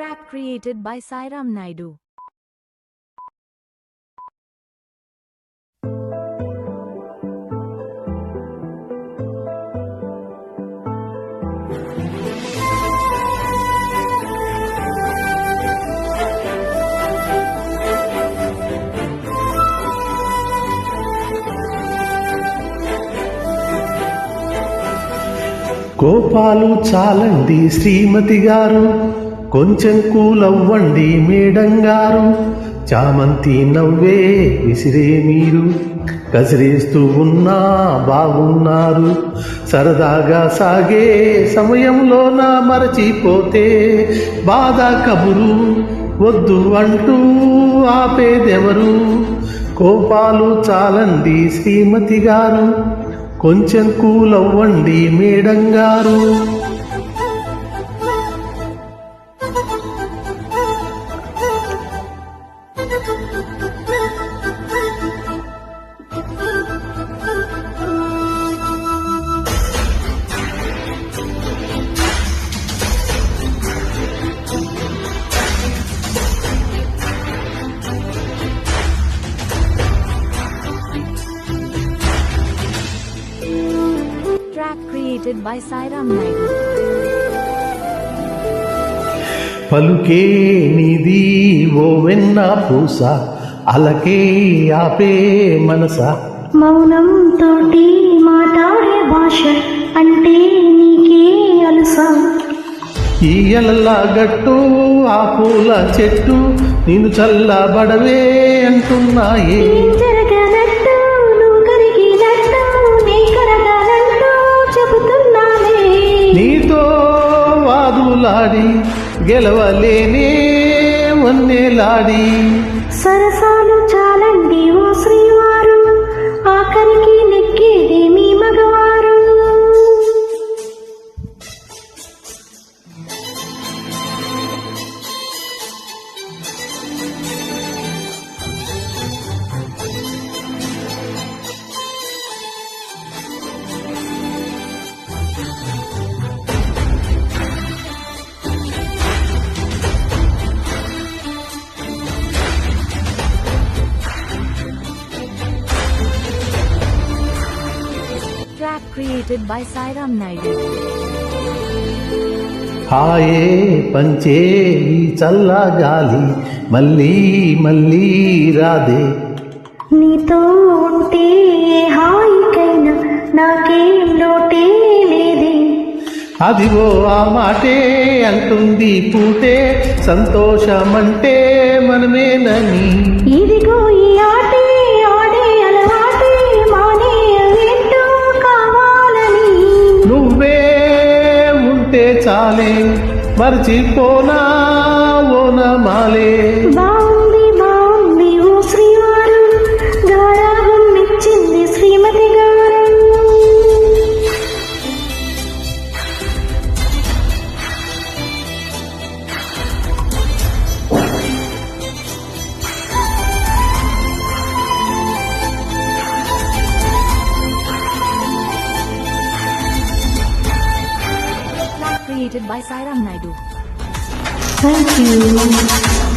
Track created by Sairam Naidu. కోపాలు చాలండి శ్రీమతి గారు, కొంచెం కూలవ్వండి మేడం గారు. చామంతి నవ్వే విసిరే మీరు, కసిరేస్తూ ఉన్నా బాగున్నారు. సరదాగా సాగే సమయంలోన మరచిపోతే బాధ కబురు వద్దు అంటూ ఆపేదెవరు. కోపాలు చాలండి శ్రీమతి గారు, కొంచెం కూలవ్వండి మేడం గారు. Track created by Sairam Naidu. పలుకే నిది ఓ వెన్న పూస, అలకే ఆపే మనస. మౌనం తోటి మాట్లాడే భాష అంటే నీకే అలుసా. ఈ ఎలలా గట్టు ఆ పూల చెట్టు నేను చల్లబడవే అంటున్నాయే. జరగనట్టు నువ్వు కరిగినట్టు నీ కరగనట్టు చెబుతున్నానే. నీతో వాదులాడి గెలవలేనే వన్నెలాడి. సరసాలు చాలండి ఓ శ్రీవారు, ఆఖరికి నెక్కేది మీ మగవారు. Track created by Sairam Naidu. హాయే పంచే ఈ చల్లగాలి మళ్ళీ మళ్ళీ రాదే. నీతో ఉంటే హాయికైనా నాకేం లోటే లేదే. అదిగో ఆ మాటే అంటుంది పూటే, సంతోషమంటే మనమేనని. ఇదిగో ఈ ఆటే ఆడే అలవాటే మానే ఏంటో కావాలని. నువ్వే ఉంటే చాలే మరచిపోనా ఓనమాలే. బాగుంది బాగుంది ఓ శ్రీవారు, గారాబం మెచ్చింది శ్రీమతి గారు. Track created by Sairam Naidu. Thank you.